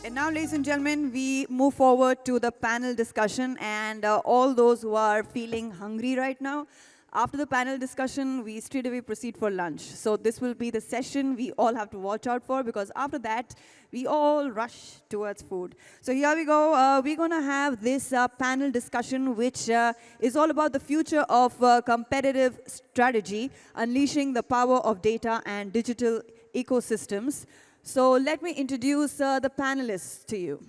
And now, ladies and gentlemen, we move forward to the panel discussion. And all those who are feeling hungry right now, after the panel discussion, we straight away proceed for lunch. So this will be the session we all have to watch out for, because after that, we all rush towards food. So here we go. We're going to have this panel discussion, which is all about the future of competitive strategy, unleashing the power of data and digital ecosystems. So let me introduce the panelists to you.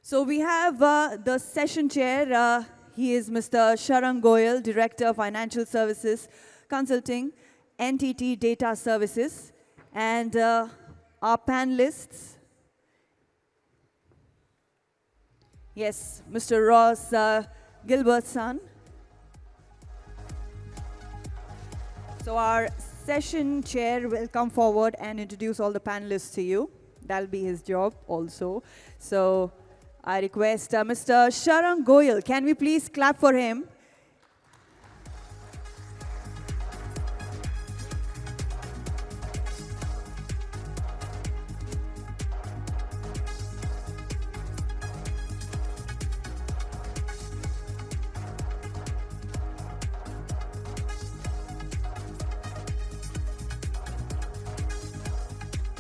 So we have the session chair. He is Mr. Sharang Goyal, Director, Financial Services Consulting, NTT Data Services. And our panelists, yes, Mr. Ross Gilbertson. So our session chair will come forward and introduce all the panelists to you. That'll be his job also. So I request Mr. Sharang Goyal. Can we please clap for him?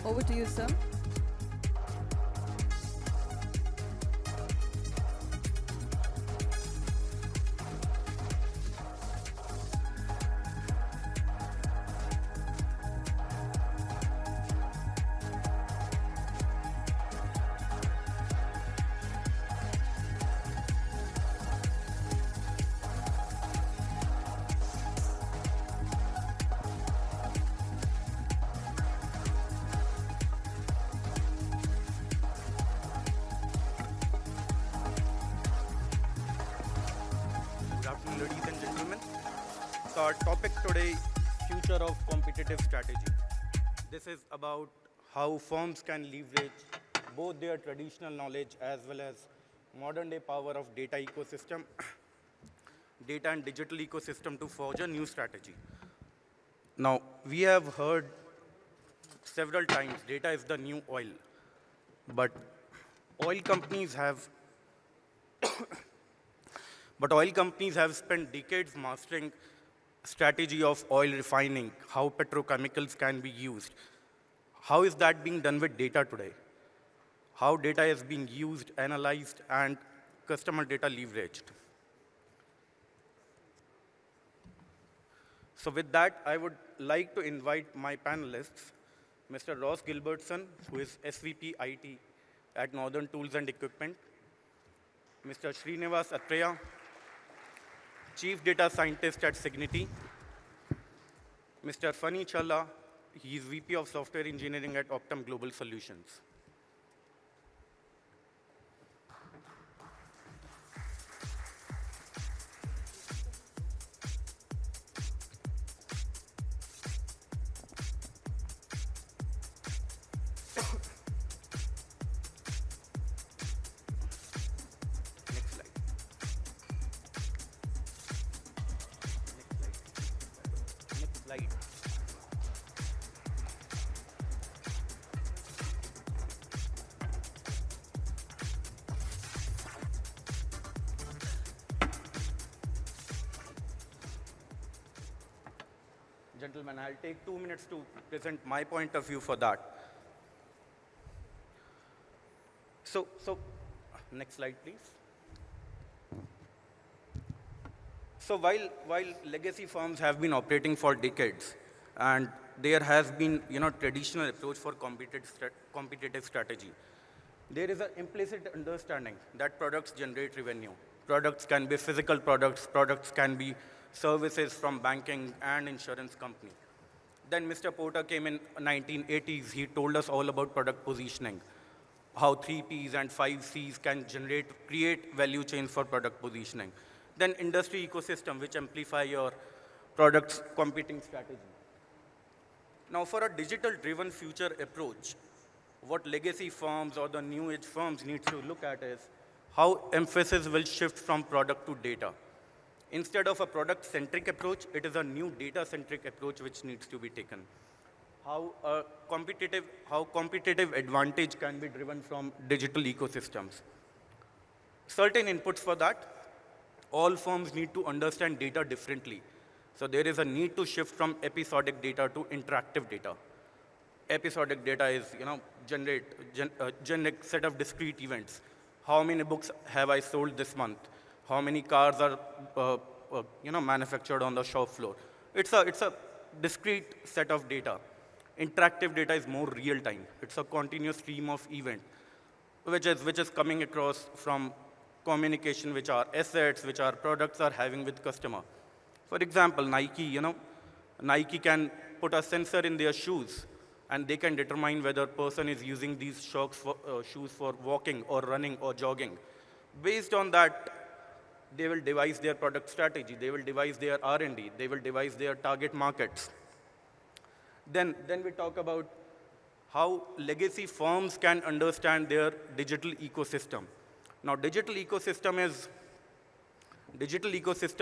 Over to you, sir. Ladies and gentlemen, so our topic today, future of competitive strategy. This is about how firms can leverage both their traditional knowledge as well as modern day power of data ecosystem, data and digital ecosystem to forge a new strategy. Now, we have heard several times data is the new oil, but oil companies have spent decades mastering strategy of oil refining, how petrochemicals can be used. How is that being done with data today? How data is being used, analyzed, and customer data leveraged? So with that, I would like to invite my panelists, Mr. Ross Gilbertson, who is SVP IT at Northern Tools and Equipment, Mr. Srinivas Atreya, Chief Data Scientist at Cigniti, Mr. Phani Challa, he is VP of Software Engineering at Optum Global Solutions. Gentlemen, I'll take 2 minutes to present my point of view for that. So next slide, please. So while legacy firms have been operating for decades, and there has been traditional approach for competitive strategy, there is an implicit understanding that products generate revenue. Products can be physical products, products can be services from banking and insurance company. Then Mr. Porter came in 1980s. He told us all about product positioning, how 3 Ps and 5 Cs can create value chains for product positioning. Then industry ecosystem, which amplify your product's competing strategy. Now, for a digital-driven future approach, what legacy firms or the new age firms need to look at is how emphasis will shift from product to data. Instead of a product-centric approach, it is a new data-centric approach which needs to be taken. how competitive advantage can be driven from digital ecosystems. Certain inputs for that, all firms need to understand data differently. So there is a need to shift from episodic data to interactive data. Episodic data is, generic set of discrete events. How many books have I sold this month? How many cars are, manufactured on the shop floor? It's a discrete set of data. Interactive data is more real time. It's a continuous stream of event, which is coming across from communication, which are assets, which our products are having with customer. For example, Nike can put a sensor in their shoes, and they can determine whether a person is using these shoes for walking or running or jogging. Based on that, they will devise their product strategy, they will devise their R&D, they will devise their target markets. Then we talk about how legacy firms can understand their digital ecosystem. Now, digital ecosystem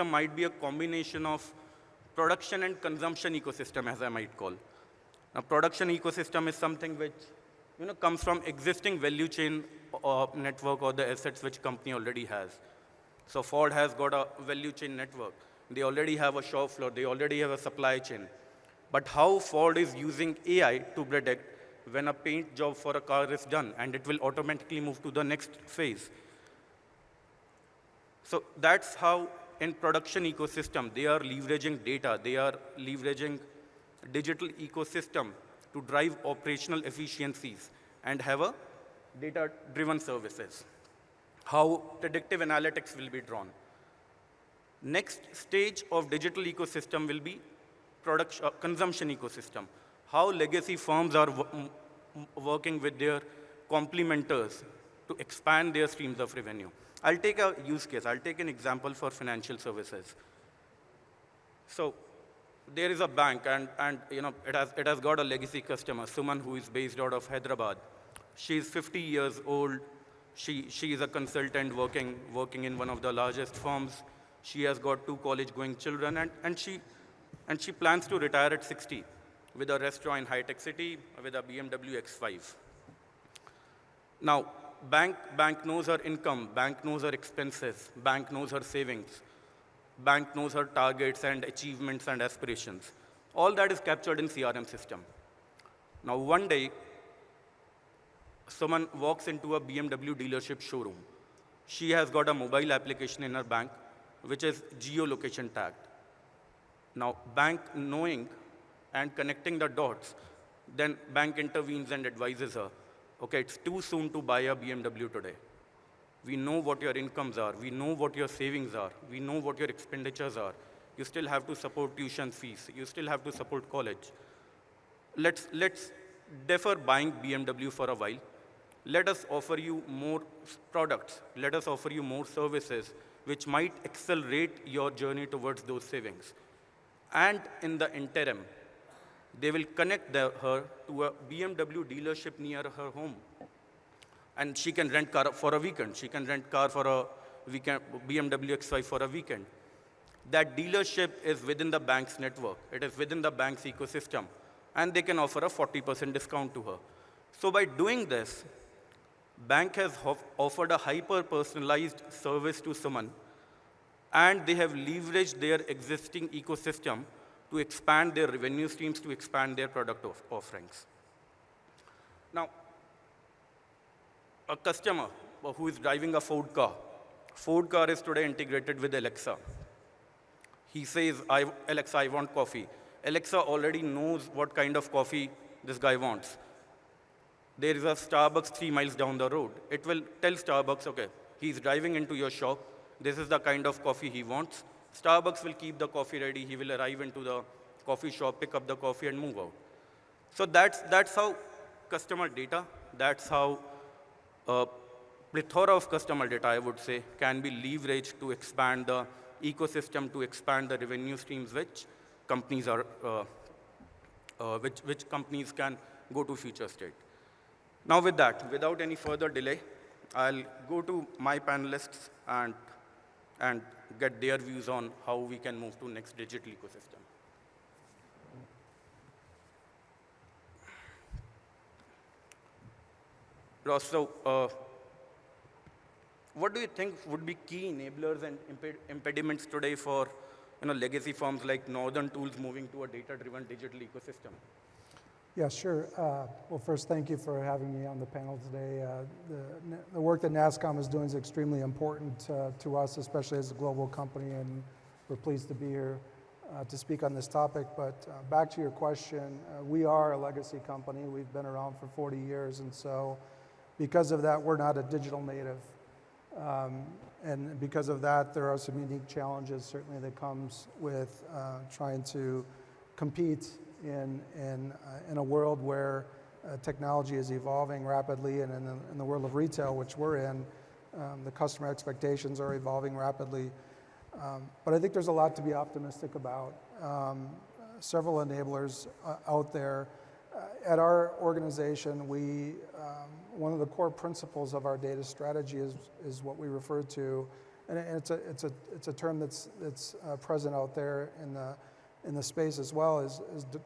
might be a combination of production and consumption ecosystem, as I might call. Now, production ecosystem is something which comes from existing value chain or network or the assets which company already has. So Ford has got a value chain network. They already have a shop floor. They already have a supply chain. But how Ford is using AI to predict when a paint job for a car is done, and it will automatically move to the next phase. So that's how in production ecosystem, they are leveraging data. They are leveraging digital ecosystem to drive operational efficiencies and have a data-driven services. How predictive analytics will be drawn. Next stage of digital ecosystem will be consumption ecosystem. How legacy firms are working with their complementers to expand their streams of revenue. I'll take a use case. I'll take an example for financial services. So there is a bank, and it has got a legacy customer, Suman, who is based out of Hyderabad. She's 50 years old. She is a consultant working in one of the largest firms. She has got 2 college-going children, and she plans to retire at 60 with a restaurant in high-tech city with a BMW X5. Now, bank knows her income, bank knows her expenses, bank knows her savings, bank knows her targets and achievements and aspirations. All that is captured in CRM system. Now, one day, someone walks into a BMW dealership showroom. She has got a mobile application in her bank, which is geolocation tagged. Now, bank knowing and connecting the dots, then bank intervenes and advises her, okay, it's too soon to buy a BMW today. We know what your incomes are. We know what your savings are. We know what your expenditures are. You still have to support tuition fees. You still have to support college. Let's defer buying BMW for a while. Let us offer you more products. Let us offer you more services which might accelerate your journey towards those savings. And in the interim, they will connect her to a BMW dealership near her home. And she can rent car for a weekend. She can rent car for a weekend, BMW X5 for a weekend. That dealership is within the bank's network. It is within the bank's ecosystem. And they can offer a 40% discount to her. So by doing this, bank has offered a hyper-personalized service to someone, and they have leveraged their existing ecosystem to expand their revenue streams, to expand their product offerings. Now, a customer who is driving a Ford car is today integrated with Alexa. He says, Alexa, I want coffee. Alexa already knows what kind of coffee this guy wants. There is a Starbucks 3 miles down the road. It will tell Starbucks, okay, he's driving into your shop. This is the kind of coffee he wants. Starbucks will keep the coffee ready. He will arrive into the coffee shop, pick up the coffee, and move out. So that's how customer data, that's how plethora of customer data, I would say, can be leveraged to expand the ecosystem, to expand the revenue streams which companies are, which companies can go to future state. Now with that, without any further delay, I'll go to my panelists and get their views on how we can move to next digital ecosystem. Ross, so what do you think would be key enablers and impediments today for legacy firms like Northern Tools moving to a data-driven digital ecosystem? Yeah, sure. Well, first, thank you for having me on the panel today. The work that NASCOM is doing is extremely important to us, especially as a global company, and we're pleased to be here to speak on this topic. But back to your question, we are a legacy company. We've been around for 40 years, and so because of that, we're not a digital native. And because of that, there are some unique challenges, certainly, that comes with trying to compete in a world where technology is evolving rapidly, and in the world of retail, which we're in, the customer expectations are evolving rapidly. But I think there's a lot to be optimistic about. Several enablers out there. At our organization, one of the core principles of our data strategy is what we refer to, and it's a term that's present out there in the space as well, is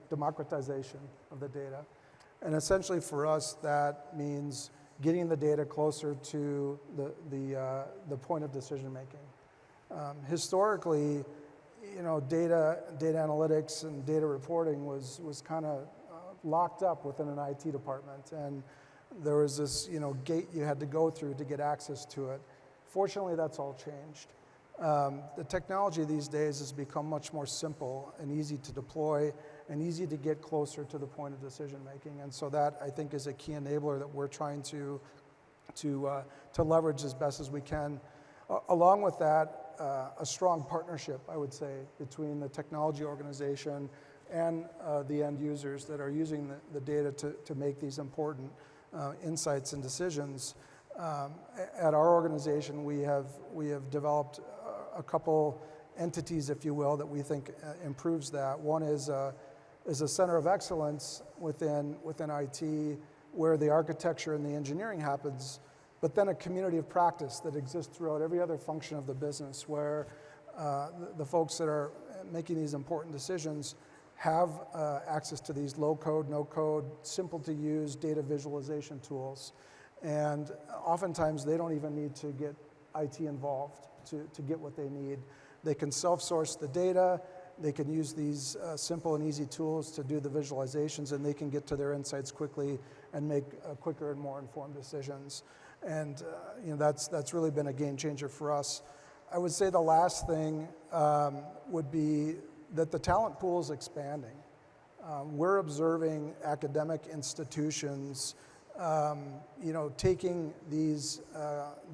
democratization of the data. And essentially for us, that means getting the data closer to the point of decision making. Historically, data analytics and data reporting was kind of locked up within an IT department, and there was this gate you had to go through to get access to it. Fortunately, that's all changed. The technology these days has become much more simple and easy to deploy and easy to get closer to the point of decision making, and so that, I think, is a key enabler that we're trying to leverage as best as we can. Along with that, a strong partnership, I would say, between the technology organization and the end users that are using the data to make these important insights and decisions. At our organization, we have developed a couple entities, if you will, that we think improves that. One is a center of excellence within IT, where the architecture and the engineering happens, but then a community of practice that exists throughout every other function of the business, where the folks that are making these important decisions have access to these low-code, no-code, simple-to-use data visualization tools. And oftentimes, they don't even need to get IT involved to get what they need. They can self-source the data, they can use these simple and easy tools to do the visualizations, and they can get to their insights quickly and make quicker and more informed decisions. And that's really been a game changer for us. I would say the last thing would be that the talent pool is expanding. We're observing academic institutions taking these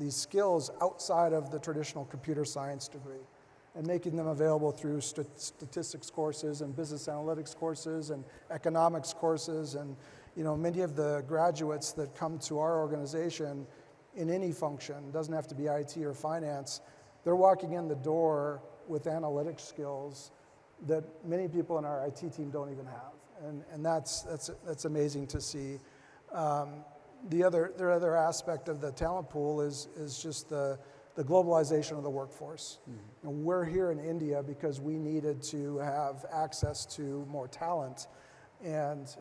skills outside of the traditional computer science degree and making them available through statistics courses and business analytics courses and economics courses. And many of the graduates that come to our organization in any function, doesn't have to be IT or finance, they're walking in the door with analytics skills that many people in our IT team don't even have, and that's amazing to see. The other aspect of the talent pool is just the globalization of the workforce. Mm-hmm. And we're here in India because we needed to have access to more talent, and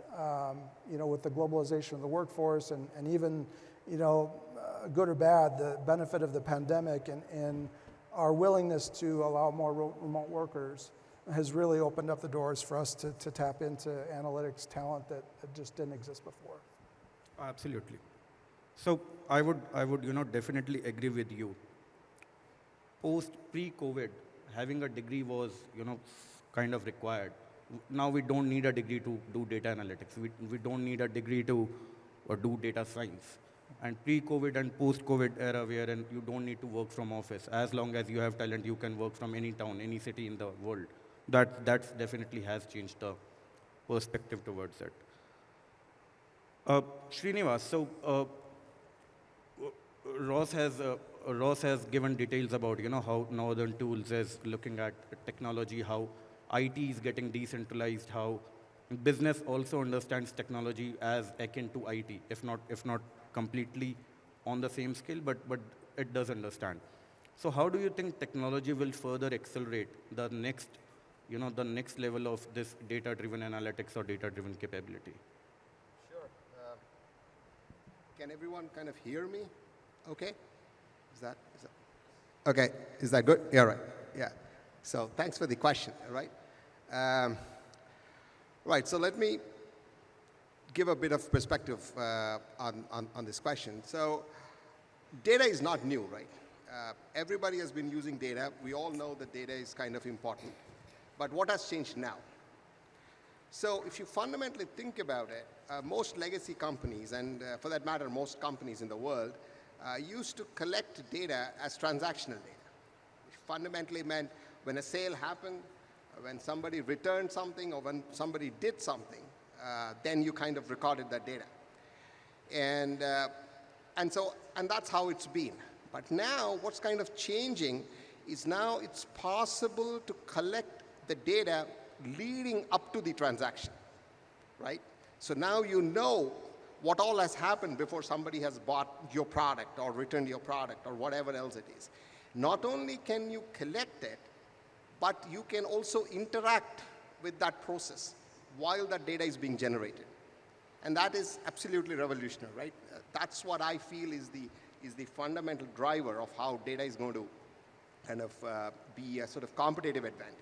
with the globalization of the workforce and even good or bad, the benefit of the pandemic and our willingness to allow more remote workers has really opened up the doors for us to tap into analytics talent that just didn't exist before. Absolutely. So I would definitely agree with you. Pre-COVID, having a degree was kind of required. Now we don't need a degree to do data analytics. We don't need a degree to do data science. And pre-COVID and post-COVID era, wherein you don't need to work from office. As long as you have talent, you can work from any town, any city in the world. That's definitely has changed the perspective towards it. Srinivas, so Ross has given details about how Northern Tools is looking at technology, how IT is getting decentralized, how business also understands technology as akin to IT, if not completely on the same scale, but it does understand. So how do you think technology will further accelerate the next level of this data-driven analytics or data-driven capability? Sure. Can everyone kind of hear me? Okay? Is that okay? Is that good? Yeah, right. Yeah. So thanks for the question, all right? Right, so let me give a bit of perspective on this question. So data is not new, right? Everybody has been using data. We all know that data is kind of important. But what has changed now? So if you fundamentally think about it, most legacy companies, and for that matter, most companies in the world, used to collect data as transactional data, which fundamentally meant when a sale happened, when somebody returned something, or when somebody did something, then you kind of recorded that data. And that's how it's been. But now what's kind of changing is now it's possible to collect the data leading up to the transaction, right? So now you know what all has happened before somebody has bought your product or returned your product or whatever else it is. Not only can you collect it, but you can also interact with that process while that data is being generated. And that is absolutely revolutionary, right? That's what I feel is the fundamental driver of how data is going to kind of be a sort of competitive advantage.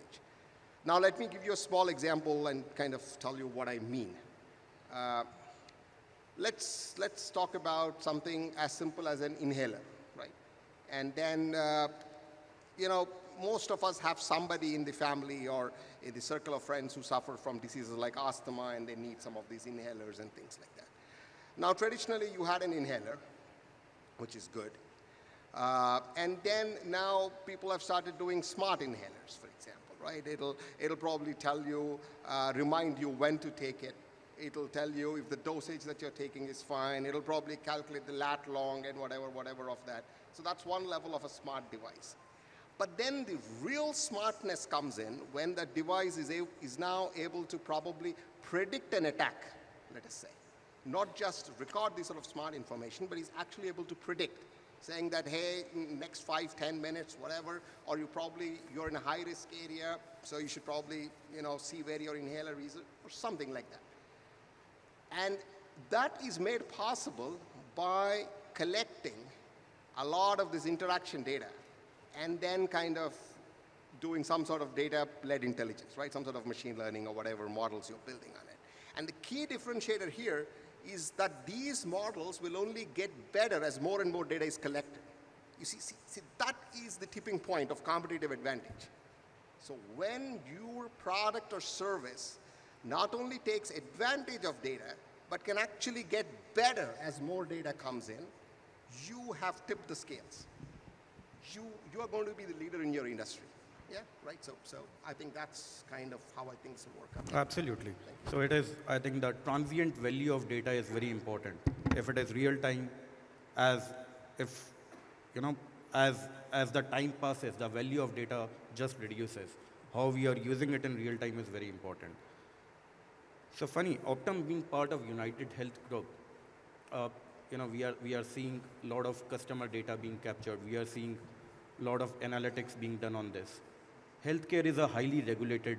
Now let me give you a small example and kind of tell you what I mean. Let's talk about something as simple as an inhaler, right? And then, most of us have somebody in the family or in the circle of friends who suffer from diseases like asthma, and they need some of these inhalers and things like that. Now, traditionally, you had an inhaler, which is good. And then now people have started doing smart inhalers, for example, right? It'll probably tell you, remind you when to take it. It'll tell you if the dosage that you're taking is fine. It'll probably calculate the lat long and whatever of that. So that's one level of a smart device. But then the real smartness comes in when the device is now able to probably predict an attack, let us say. Not just record this sort of smart information, but is actually able to predict, saying that, hey, next 5, 10 minutes, whatever, or you're in a high-risk area, so you should probably, see where your inhaler is, or something like that. And that is made possible by collecting a lot of this interaction data and then kind of doing some sort of data-led intelligence, right? Some sort of machine learning or whatever models you're building on it. And the key differentiator here is that these models will only get better as more and more data is collected. You see, that is the tipping point of competitive advantage. So when your product or service not only takes advantage of data, but can actually get better as more data comes in, you have tipped the scales. You are going to be the leader in your industry. Yeah, right? So I think that's kind of how I think will work out. Absolutely. So it is, I think the transient value of data is very important. If it is real time, as the time passes, the value of data just reduces. How we are using it in real time is very important. So Phani, Optum being part of United Health Group, we are seeing a lot of customer data being captured. We are seeing a lot of analytics being done on this. Healthcare is a highly regulated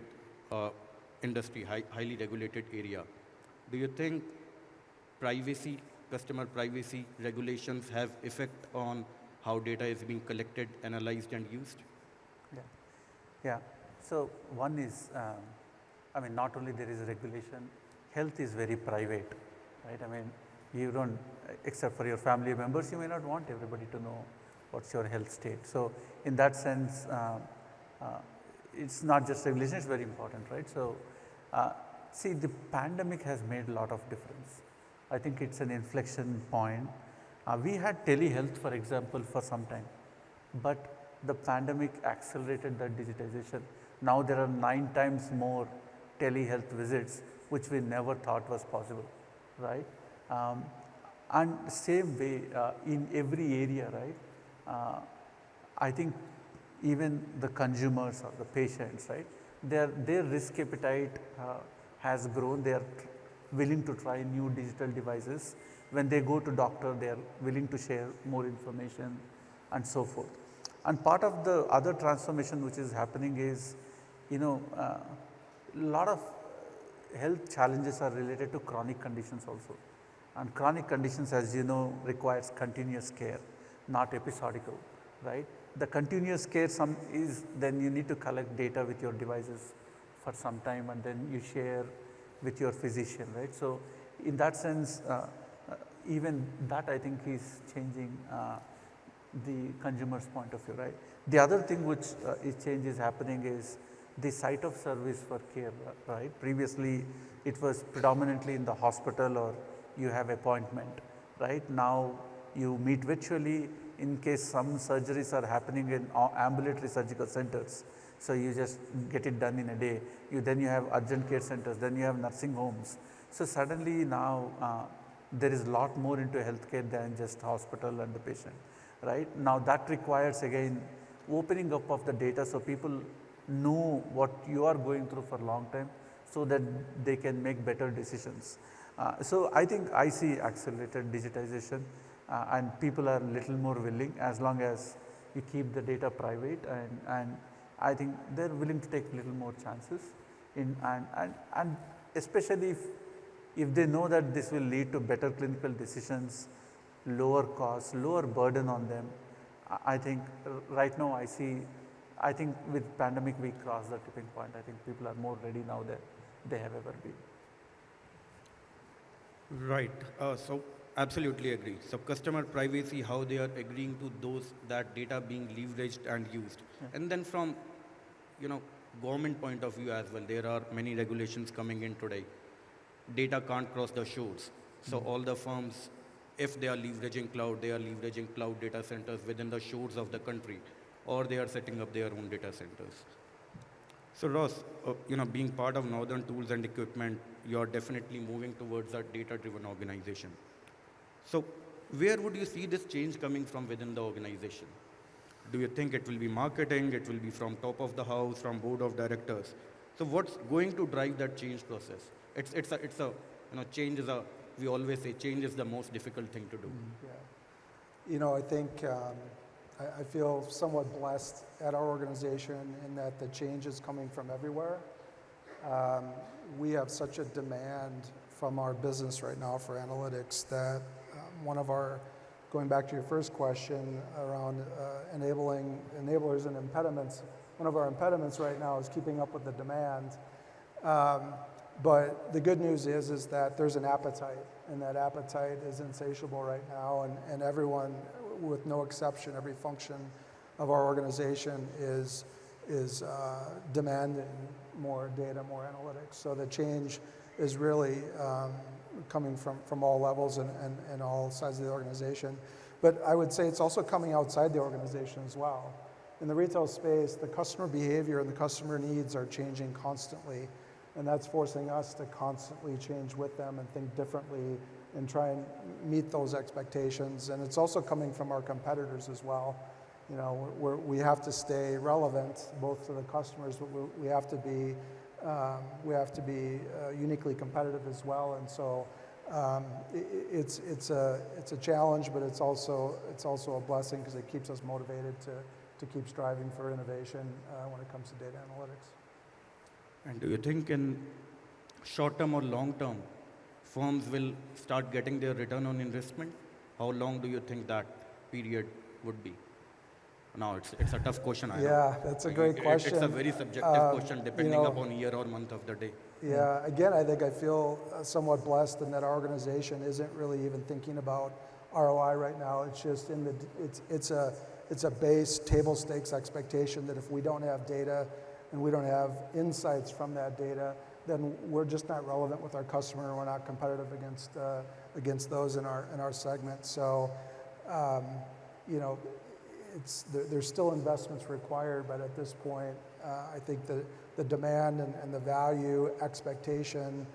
industry, highly regulated area. Do you think privacy, customer privacy regulations have effect on how data is being collected, analyzed, and used? Yeah. So one is, not only there is regulation, health is very private, right? You don't, except for your family members, you may not want everybody to know what's your health state. So in that sense, it's not just regulation, it's very important, right? So see, the pandemic has made a lot of difference. I think it's an inflection point. We had telehealth, for example, for some time, but the pandemic accelerated that digitization. Now there are 9 times more telehealth visits, which we never thought was possible, right? And same way in every area, right? I think even the consumers or the patients, right? Their risk appetite has grown. They are willing to try new digital devices. When they go to doctor, they are willing to share more information and so forth. And part of the other transformation which is happening is, a lot of health challenges are related to chronic conditions also. And chronic conditions, as you know, requires continuous care, not episodical, right? The continuous care is then you need to collect data with your devices for some time and then you share with your physician, right? So in that sense, even that I think is changing the consumer's point of view, right? The other thing which change is happening is the site of service for care, right? Previously, it was predominantly in the hospital or you have appointment, right? Now you meet virtually in case some surgeries are happening in ambulatory surgical centers. So you just get it done in a day. Then you have urgent care centers, then you have nursing homes. So suddenly now there is a lot more into healthcare than just hospital and the patient, right? Now that requires again opening up of the data so people know what you are going through for a long time so that they can make better decisions. So I think I see accelerated digitization and people are little more willing as long as you keep the data private and I think they're willing to take little more chances in and especially if they know that this will lead to better clinical decisions, lower costs, lower burden on them. I think right now I think with pandemic we crossed the tipping point. I think people are more ready now than they have ever been. Right. So absolutely agree. So customer privacy, how they are agreeing to those that data being leveraged and used. Yeah. And then from, government point of view as well, there are many regulations coming in today. Data can't cross the shores. So all the firms, if they are leveraging cloud, they are leveraging cloud data centers within the shores of the country, or they are setting up their own data centers. So Ross, being part of Northern Tools and Equipment, you're definitely moving towards a data-driven organization. So where would you see this change coming from within the organization? Do you think it will be marketing, it will be from top of the house, from board of directors? So what's going to drive that change process? It's a change is we always say change is the most difficult thing to do. Yeah. I think I feel somewhat blessed at our organization in that the change is coming from everywhere. We have such a demand from our business right now for analytics that going back to your first question around enablers and impediments, one of our impediments right now is keeping up with the demand. But the good news is that there's an appetite, and that appetite is insatiable right now, and everyone, with no exception, every function of our organization is demanding more data, more analytics. So the change is really coming from all levels and all sides of the organization. But I would say it's also coming outside the organization as well. In the retail space, the customer behavior and the customer needs are changing constantly, and that's forcing us to constantly change with them and think differently and try and meet those expectations. And it's also coming from our competitors as well. We have to stay relevant both to the customers, but we have to be uniquely competitive as well. And so it's a challenge, but it's also a blessing because it keeps us motivated to keep striving for innovation when it comes to data analytics. And do you think in short term or long term, firms will start getting their return on investment? How long do you think that period would be? No, it's a tough question. I know. That's a great question. It's a very subjective question depending upon year or month of the day. Yeah, again, I think I feel somewhat blessed in that our organization isn't really even thinking about ROI right now. It's just it's a base table stakes expectation that if we don't have data and we don't have insights from that data, then we're just not relevant with our customer, and we're not competitive against those in our segment. So, there's still investments required, but at this point, I think the demand and the value expectation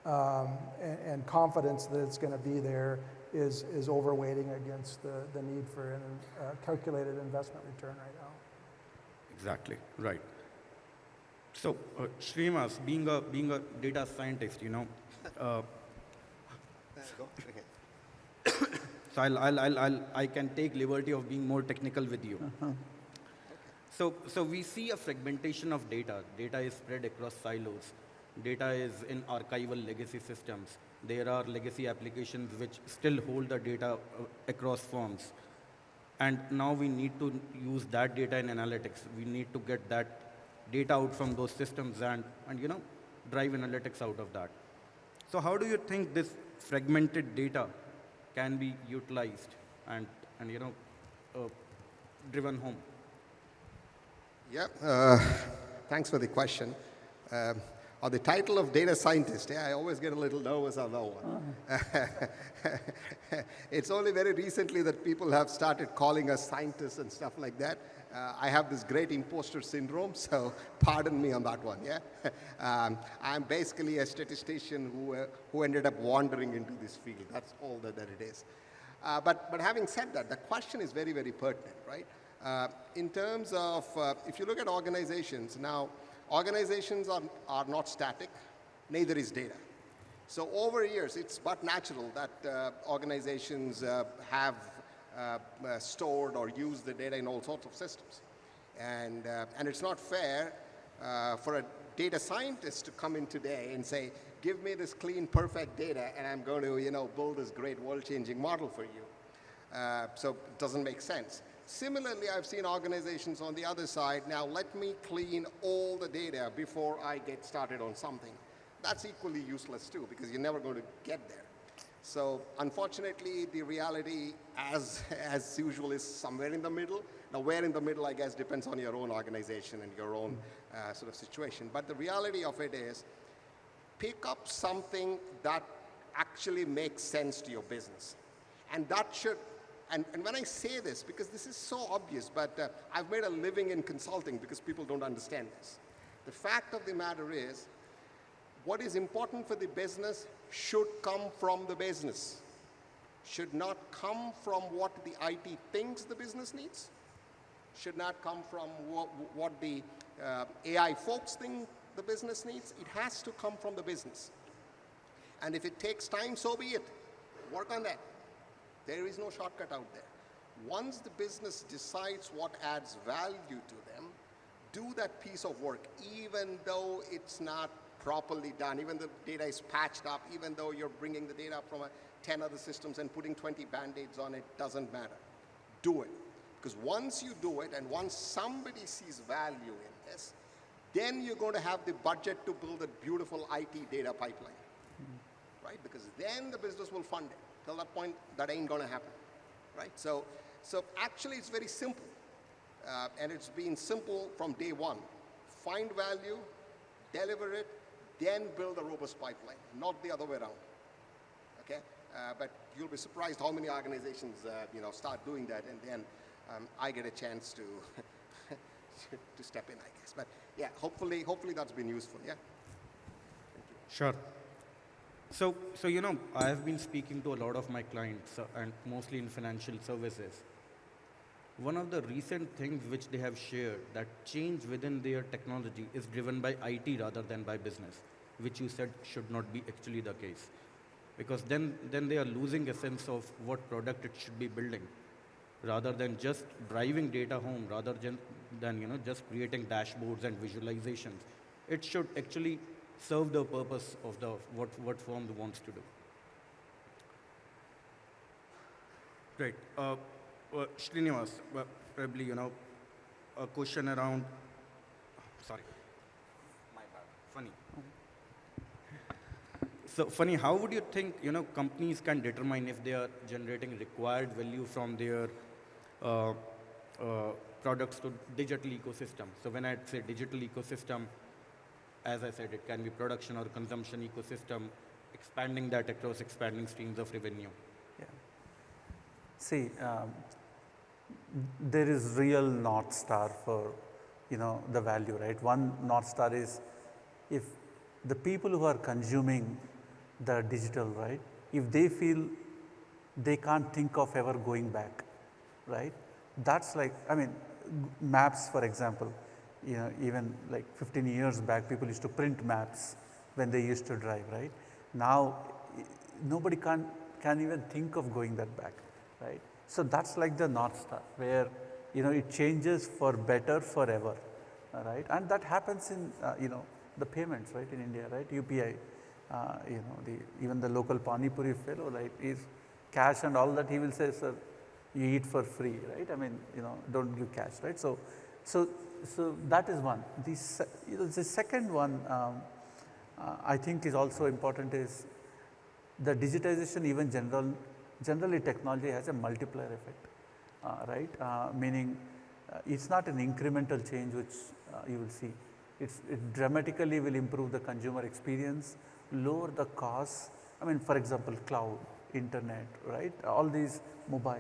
and confidence that it's going to be there is overweighting against the need for a calculated investment return right now. Exactly, right. So, Srinivas, being a data scientist, so I can take liberty of being more technical with you. So we see a fragmentation of data. Data is spread across silos. Data is in archival legacy systems. There are legacy applications which still hold the data across firms. And now we need to use that data in analytics. We need to get that data out from those systems and drive analytics out of that. So how do you think this fragmented data can be utilized and driven home? Yeah, thanks for the question. On the title of data scientist, I always get a little nervous on that one. It's only very recently that people have started calling us scientists and stuff like that. I have this great imposter syndrome, so pardon me on that one, yeah? I'm basically a statistician who ended up wandering into this field. That's all that it is. But having said that, the question is very, very pertinent, right? In terms of, if you look at organizations, now, organizations are not static, neither is data. So over years, it's but natural that organizations have stored or used the data in all sorts of systems. And it's not fair for a data scientist to come in today and say, give me this clean, perfect data, and I'm going to build this great world-changing model for you. So it doesn't make sense. Similarly, I've seen organizations on the other side, now let me clean all the data before I get started on something. That's equally useless too, because you're never going to get there. So unfortunately, the reality, as usual, is somewhere in the middle. Now, where in the middle, I guess, depends on your own organization and your own sort of situation. But the reality of it is, pick up something that actually makes sense to your business. And that should, and when I say this, because this is so obvious, but I've made a living in consulting because people don't understand this. The fact of the matter is, what is important for the business should come from the business. Should not come from what the IT thinks the business needs. Should not come from what the AI folks think the business needs. It has to come from the business. And if it takes time, so be it. Work on that. There is no shortcut out there. Once the business decides what adds value to them, do that piece of work, even though it's not properly done, even though the data is patched up, even though you're bringing the data from 10 other systems and putting 20 band-aids on it, doesn't matter. Do it. Because once you do it, and once somebody sees value in this, then you're going to have the budget to build a beautiful IT data pipeline, right? Because then the business will fund it. Till that point, that ain't going to happen, right? So actually, it's very simple, and it's been simple from day one. Find value, deliver it, then build a robust pipeline, not the other way around, okay? But you'll be surprised how many organizations, start doing that, and then I get a chance to to step in, I guess. But yeah, hopefully that's been useful. Yeah. Thank you. Sure. So I have been speaking to a lot of my clients, and mostly in financial services. One of the recent things which they have shared, that change within their technology is driven by IT rather than by business, which you said should not be actually the case. Because then they are losing a sense of what product it should be building, rather than just driving data home, rather than just creating dashboards and visualizations. It should actually serve the purpose of what firm wants to do. Great. Srinivas, probably, a question around, sorry, my bad, Phani. So, Phani, how would you think, companies can determine if they are generating required value from their products to digital ecosystem? So when I say digital ecosystem, as I said, it can be production or consumption ecosystem, expanding that across expanding streams of revenue. Yeah. See, there is real North Star for, the value, right? One North Star is if the people who are consuming the digital, right, if they feel they can't think of ever going back, right? That's like, maps, for example, even like 15 years back, people used to print maps when they used to drive, right? Now, nobody can even think of going that back, right? So that's like the North Star, where, it changes for better forever, right? And that happens in, the payments, right, in India, right? UPI, even the local Pani Puri fellow, right, is cash and all that, he will say, sir, you eat for free, right? I mean, don't give cash, right? So that is one. The second one I think is also important is the digitization, even generally technology has a multiplier effect, right? Meaning it's not an incremental change which you will see. It dramatically will improve the consumer experience, lower the costs. I mean, for example, cloud, internet, right? All these mobile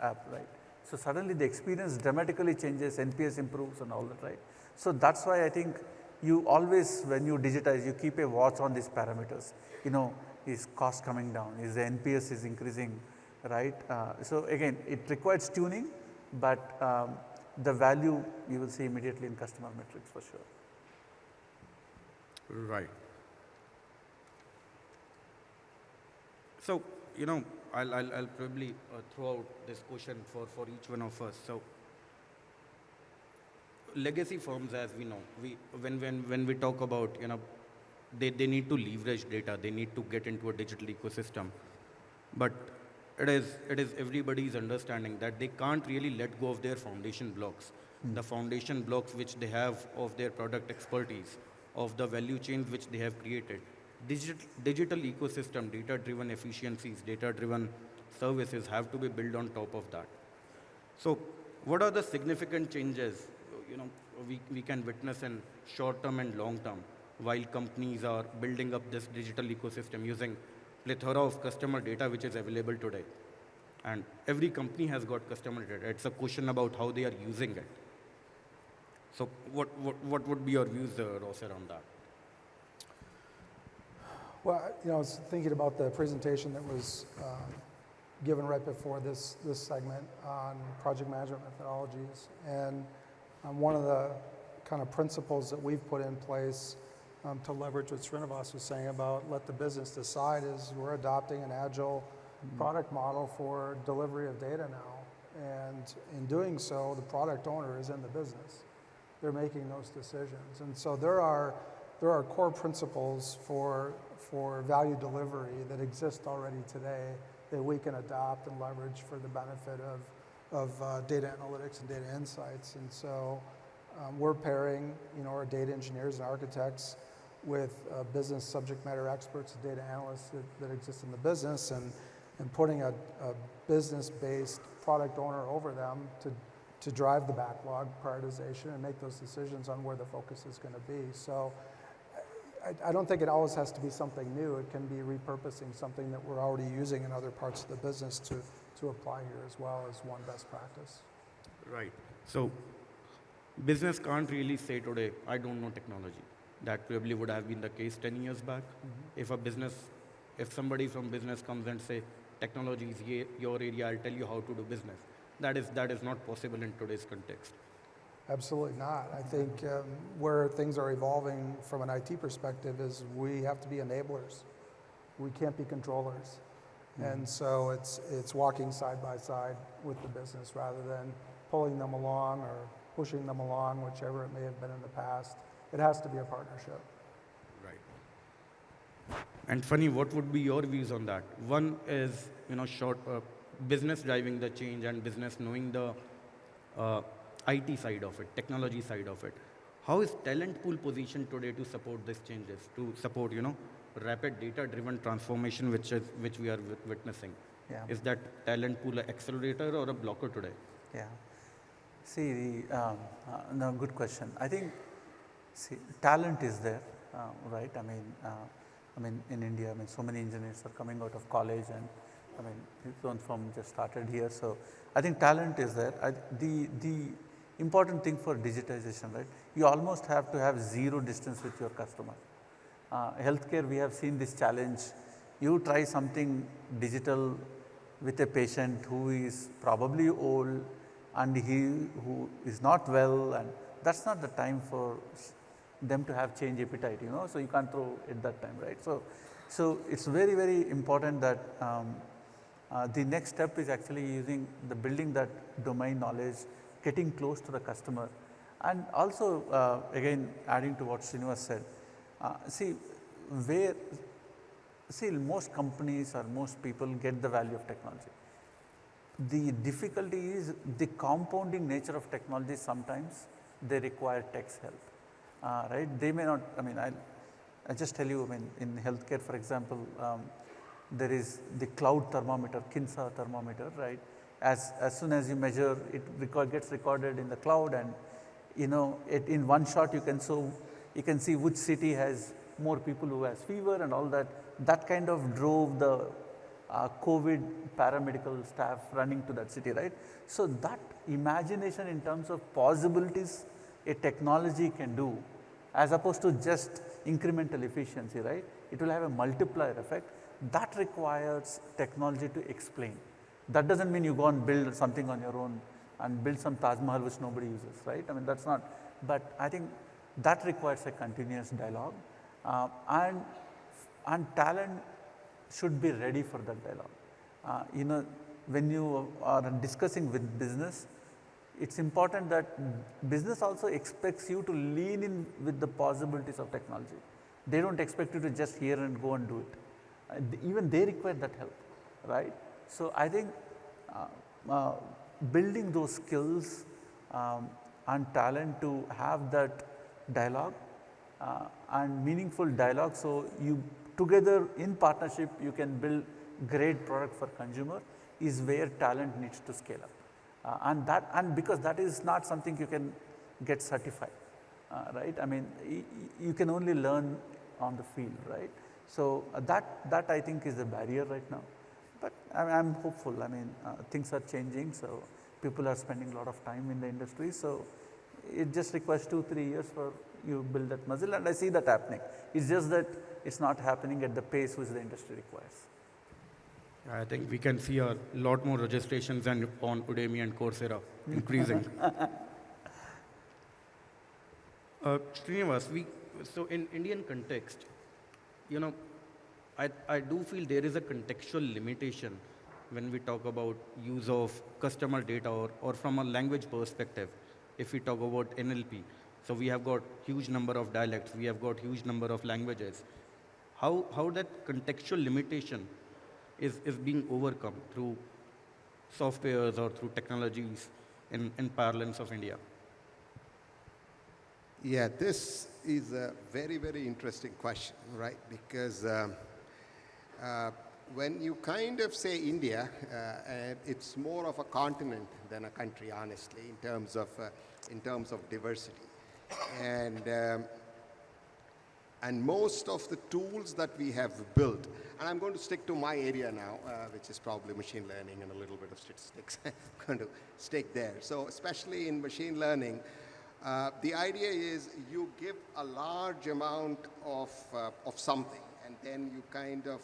app, right? So suddenly the experience dramatically changes, NPS improves and all that, right? So that's why I think you always, when you digitize, you keep a watch on these parameters. Is cost coming down? Is the NPS is increasing, right? So again, it requires tuning, but the value you will see immediately in customer metrics for sure. Right. So, I'll probably throw out this question for each one of us. So, legacy firms, as we know, when we talk about, they need to leverage data, they need to get into a digital ecosystem. But it is everybody's understanding that they can't really let go of their foundation blocks. The foundation blocks which they have of their product expertise, of the value chains which they have created. Digital ecosystem, data-driven efficiencies, data-driven services have to be built on top of that. So what are the significant changes we can witness in short term and long term while companies are building up this digital ecosystem using plethora of customer data which is available today? And every company has got customer data. It's a question about how they are using it. So what would be your views, Ross, around that? Well, I was thinking about the presentation that was given right before this segment on project management methodologies. And one of the kind of principles that we've put in place to leverage what Srinivas was saying about let the business decide is we're adopting an agile product model for delivery of data now. And in doing so, the product owner is in the business. They're making those decisions. And so there are core principles for value delivery that exist already today that we can adopt and leverage for the benefit of data analytics and data insights. And so we're pairing our data engineers and architects with business subject matter experts and data analysts that exist in the business and putting a business-based product owner over them to drive the backlog prioritization and make those decisions on where the focus is going to be. So I don't think it always has to be something new. It can be repurposing something that we're already using in other parts of the business to apply here as well as one best practice. Right. So business can't really say today, I don't know technology. That probably would have been the case 10 years back. If somebody from business comes and say, technology is your area, I'll tell you how to do business. That is not possible in today's context. Absolutely not. I think where things are evolving from an IT perspective is we have to be enablers. We can't be controllers. And so it's walking side by side with the business rather than pulling them along or pushing them along, whichever it may have been in the past. It has to be a partnership. Right. And Phani, what would be your views on that? One is, business driving the change and business knowing the IT side of it, technology side of it. How is talent pool positioned today to support these changes, to support, rapid data-driven transformation which we are witnessing? Yeah. Is that talent pool an accelerator or a blocker today? Yeah. See, no, good question. I think, talent is there, right? I mean, in India, so many engineers are coming out of college and, don't from just started here. So I think talent is there. The important thing for digitization, right? You almost have to have zero distance with your customer. Healthcare, we have seen this challenge. You try something digital with a patient who is probably old and who is not well, and that's not the time for them to have change appetite, so you can't throw at that time, right? So it's very, very important that the next step is actually building that domain knowledge, getting close to the customer, and also again adding to what Srinivas said. See, where see, most companies or most people get the value of technology. The difficulty is the compounding nature of technology. Sometimes they require tech's help, right? They may not, I mean, I just tell you, I mean, in healthcare, for example, there is the cloud thermometer, Kinsa thermometer, right? As soon as you measure, it gets recorded in the cloud, and in one shot you can see which city has more people who has fever and all that. That kind of drove the COVID paramedical staff running to that city, right? So that imagination in terms of possibilities a technology can do, as opposed to just incremental efficiency, right? It will have a multiplier effect. That requires technology to explain. That doesn't mean you go and build something on your own and build some Taj Mahal which nobody uses, right? I mean, that's not, but I think that requires a continuous dialogue, and talent should be ready for that dialogue. When you are discussing with business, it's important that business also expects you to lean in with the possibilities of technology. They don't expect you to just hear and go and do it. Even they require that help, right? So I think building those skills and talent to have that dialogue and meaningful dialogue, so you together in partnership you can build great product for consumer, is where talent needs to scale up, and because that is not something you can get certified, right? I mean, you can only learn on the field, right? So that I think is the barrier right now, but I'm hopeful. I mean, things are changing, so people are spending a lot of time in the industry, so it just requires 2-3 years for you build that muscle, and I see that happening. It's just that it's not happening at the pace which the industry requires. I think we can see a lot more registrations on Udemy and Coursera increasing. Srinivas, so in Indian context, I do feel there is a contextual limitation when we talk about use of customer data or from a language perspective, if we talk about NLP. So we have got huge number of dialects, we have got huge number of languages. How that contextual limitation is being overcome through softwares or through technologies in parlance of India? Yeah, this is a very, very interesting question, right? Because when you kind of say India, it's more of a continent than a country, honestly, in terms of diversity. And most of the tools that we have built, and I'm going to stick to my area now, which is probably machine learning and a little bit of statistics. I'm going to stick there. So especially in machine learning, the idea is you give a large amount of something, and then you kind of,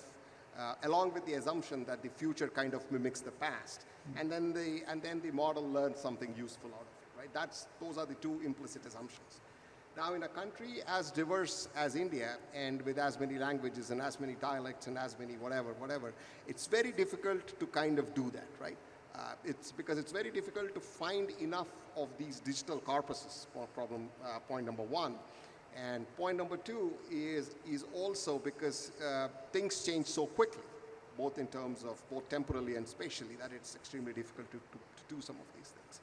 along with the assumption that the future kind of mimics the past, and then the model learns something useful out of it, right? Those are the two implicit assumptions. Now, in a country as diverse as India, and with as many languages and as many dialects and as many whatever, it's very difficult to kind of do that, right? It's because it's very difficult to find enough of these digital corpuses, point number one. And point number two is also because things change so quickly, both in terms of both temporally and spatially, that it's extremely difficult to do some of these things.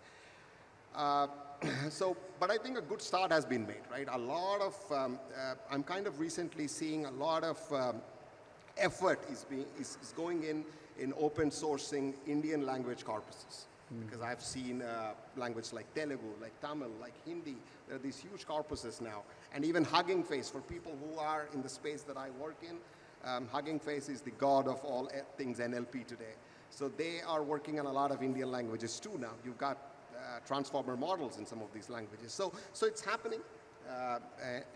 But I think a good start has been made, right? A lot of, I'm kind of recently seeing a lot of effort is going in open sourcing Indian language corpuses. Because I've seen language like Telugu, like Tamil, like Hindi. There are these huge corpuses now. And even Hugging Face, for people who are in the space that I work in, Hugging Face is the god of all things NLP today. So they are working on a lot of Indian languages too now. You've got transformer models in some of these languages. So it's happening.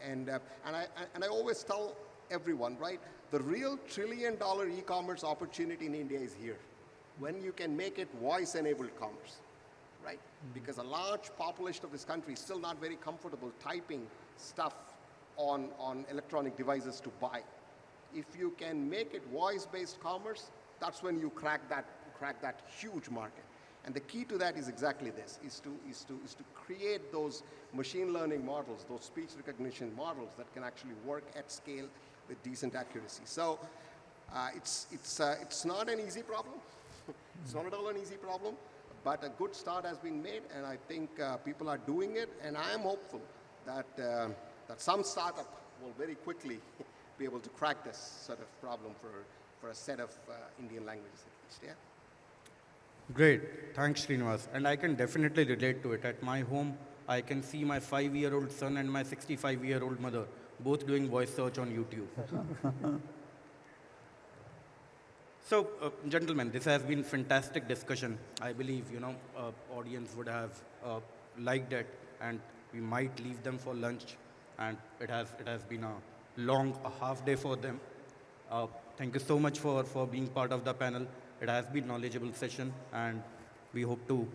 And I always tell everyone, right, the real $1 trillion e-commerce opportunity in India is here, when you can make it voice-enabled commerce, right? Because a large population of this country is still not very comfortable typing stuff on electronic devices to buy. If you can make it voice-based commerce, that's when you crack that huge market. And the key to that is exactly this: is to create those machine learning models, those speech recognition models that can actually work at scale with decent accuracy. So It's not an easy problem. It's not at all an easy problem, but a good start has been made, and I think people are doing it, and I am hopeful that, that some startup will very quickly be able to crack this sort of problem for a set of Indian languages at least, yeah? Great. Thanks, Srinivas. And I can definitely relate to it. At my home, I can see my 5-year-old son and my 65-year-old mother both doing voice search on YouTube. So, gentlemen, this has been fantastic discussion. I believe, audience would have liked it, and we might leave them for lunch. And it has been a long half day for them. Thank you so much for being part of the panel. It has been knowledgeable session, and we hope to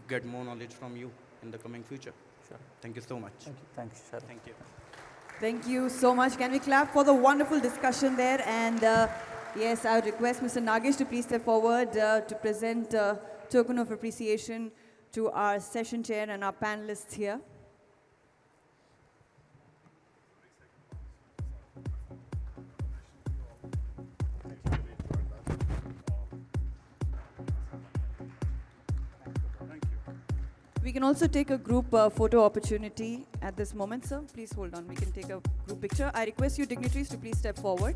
get more knowledge from you in the coming future. Sure. Thank you so much. Thank you. Thanks, Sharang. Thank you. Thank you so much. Can we clap for the wonderful discussion there? And yes, I would request Mr. Nagesh to please step forward to present a token of appreciation to our session chair and our panelists here. We can also take a group photo opportunity at this moment, sir. Please hold on. We can take a group picture. I request you dignitaries to please step forward.